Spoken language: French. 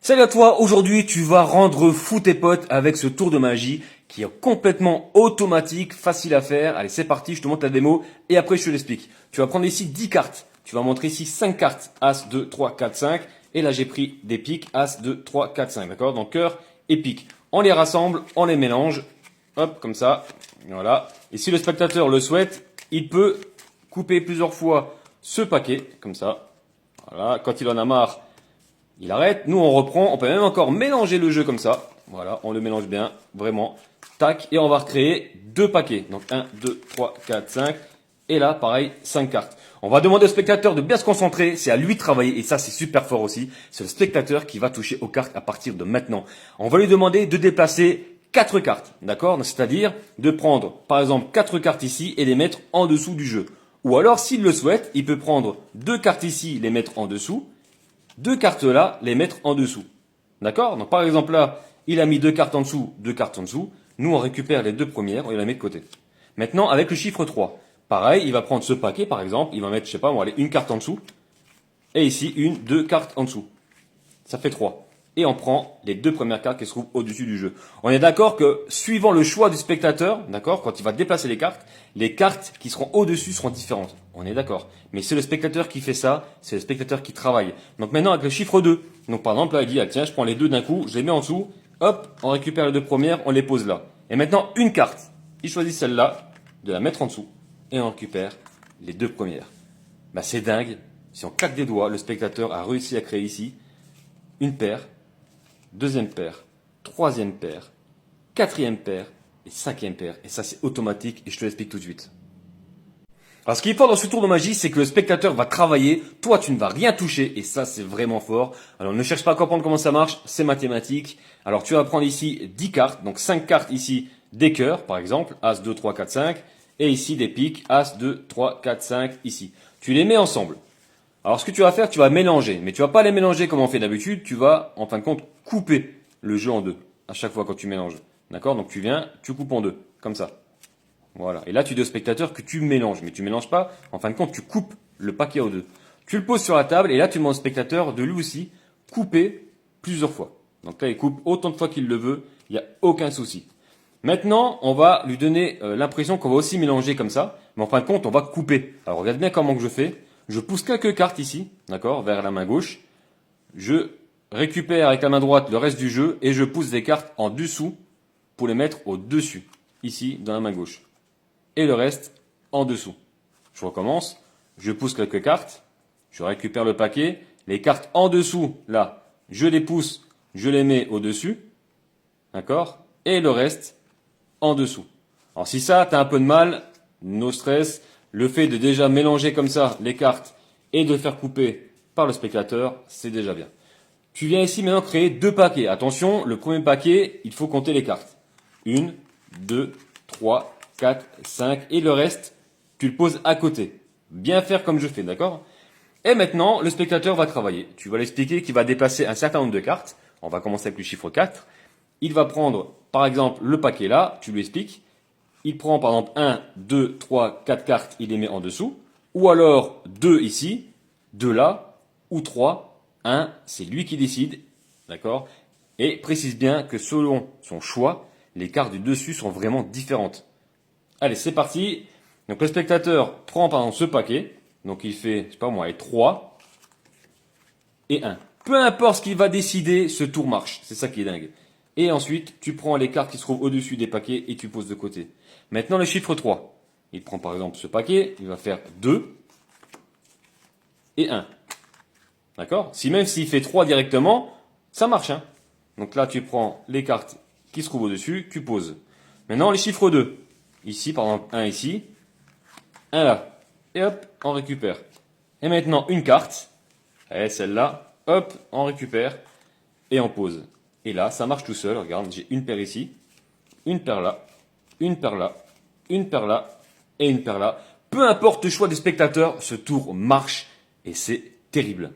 Salut à toi, aujourd'hui tu vas rendre fou tes potes avec ce tour de magie qui est complètement automatique, facile à faire. Allez c'est parti, je te montre la démo et après je te l'explique. Tu vas prendre ici 10 cartes, tu vas montrer ici 5 cartes, As, 2, 3, 4, 5 et là j'ai pris des piques, As, 2, 3, 4, 5, d'accord? Donc cœur et pique. On les rassemble, on les mélange, hop comme ça, voilà. Et si le spectateur le souhaite, il peut couper plusieurs fois ce paquet, comme ça, voilà. Quand il en a marre, il arrête, nous on reprend, on peut même encore mélanger le jeu comme ça. Voilà, on le mélange bien, vraiment. Tac, et on va recréer deux paquets. Donc 1, 2, 3, 4, 5. Et là, pareil, 5 cartes. On va demander au spectateur de bien se concentrer, c'est à lui de travailler, et ça c'est super fort aussi. C'est le spectateur qui va toucher aux cartes à partir de maintenant. On va lui demander de déplacer 4 cartes, d'accord? C'est-à-dire de prendre, par exemple, 4 cartes ici et les mettre en dessous du jeu. Ou alors, s'il le souhaite, il peut prendre 2 cartes ici, les mettre en dessous. Deux cartes là, les mettre en dessous. D'accord? Donc par exemple là, il a mis deux cartes en dessous, deux cartes en dessous. Nous, on récupère les deux premières, on les met de côté. Maintenant, avec le chiffre 3, pareil, il va prendre ce paquet par exemple, il va mettre, je sais pas, on va aller une carte en dessous. Et ici, deux cartes en dessous. Ça fait 3. Et on prend les deux premières cartes qui se trouvent au-dessus du jeu. On est d'accord que, suivant le choix du spectateur, d'accord, quand il va déplacer les cartes qui seront au-dessus seront différentes. On est d'accord. Mais c'est le spectateur qui fait ça, c'est le spectateur qui travaille. Donc maintenant, avec le chiffre 2, donc par exemple, là, il dit, ah, tiens, je prends les deux d'un coup, je les mets en dessous, hop, on récupère les deux premières, on les pose là. Et maintenant, une carte. Il choisit celle-là, de la mettre en dessous, et on récupère les deux premières. Bah, c'est dingue. Si on claque des doigts, le spectateur a réussi à créer ici une paire, deuxième paire, troisième paire, quatrième paire et cinquième paire. Et ça, c'est automatique et je te l'explique tout de suite. Alors, ce qui est fort dans ce tour de magie, c'est que le spectateur va travailler, toi, tu ne vas rien toucher et ça, c'est vraiment fort. Alors, ne cherche pas à comprendre comment ça marche, c'est mathématique. Alors, tu vas prendre ici 10 cartes, donc 5 cartes ici des cœurs, par exemple, As, 2, 3, 4, 5, et ici des piques, As, 2, 3, 4, 5, ici. Tu les mets ensemble. Alors, ce que tu vas faire, tu vas mélanger. Mais tu vas pas les mélanger comme on fait d'habitude. Tu vas, en fin de compte, couper le jeu en deux. À chaque fois quand tu mélanges. D'accord? Donc, tu viens, tu coupes en deux. Comme ça. Voilà. Et là, tu dis au spectateur que tu mélanges. Mais tu mélanges pas. En fin de compte, tu coupes le paquet en deux. Tu le poses sur la table. Et là, tu demandes au spectateur de lui aussi couper plusieurs fois. Donc là, il coupe autant de fois qu'il le veut. Il n'y a aucun souci. Maintenant, on va lui donner l'impression qu'on va aussi mélanger comme ça. Mais en fin de compte, on va couper. Alors, regarde bien comment que je fais. Je pousse quelques cartes ici, d'accord, vers la main gauche. Je récupère avec la main droite le reste du jeu et je pousse des cartes en dessous pour les mettre au-dessus, ici, dans la main gauche. Et le reste en dessous. Je recommence. Je pousse quelques cartes. Je récupère le paquet. Les cartes en dessous, là, je les pousse, je les mets au-dessus. D'accord? Et le reste en dessous. Alors si ça, t'as un peu de mal, no stress. Le fait de déjà mélanger comme ça les cartes et de le faire couper par le spectateur, c'est déjà bien. Tu viens ici maintenant créer deux paquets. Attention, le premier paquet, il faut compter les cartes. 1, 2, 3, 4, 5 et le reste, tu le poses à côté. Bien faire comme je fais, d'accord? Et maintenant, le spectateur va travailler. Tu vas lui expliquer qu'il va déplacer un certain nombre de cartes. On va commencer avec le chiffre 4. Il va prendre, par exemple, le paquet là, tu lui expliques. Il prend par exemple 1, 2, 3, 4 cartes, il les met en dessous. Ou alors 2 ici, 2 là, ou 3, 1, c'est lui qui décide. D'accord? Et précise bien que selon son choix, les cartes du dessus sont vraiment différentes. Allez, c'est parti. Donc le spectateur prend par exemple ce paquet. Donc il fait, je sais pas moi, 3 et 1. Peu importe ce qu'il va décider, ce tour marche. C'est ça qui est dingue. Et ensuite, tu prends les cartes qui se trouvent au-dessus des paquets et tu poses de côté. Maintenant, le chiffre 3. Il prend par exemple ce paquet, il va faire 2 et 1. D'accord? Si même s'il fait 3 directement, ça marche. Hein. Donc là, tu prends les cartes qui se trouvent au-dessus, tu poses. Maintenant, les chiffres 2. Ici, par exemple, 1 ici, 1 là. Et hop, on récupère. Et maintenant, une carte. Et celle-là, hop, on récupère et on pose. Et là, ça marche tout seul. Regarde, j'ai une paire ici, une paire là, une paire là, une paire là et une paire là. Peu importe le choix des spectateurs, ce tour marche et c'est terrible.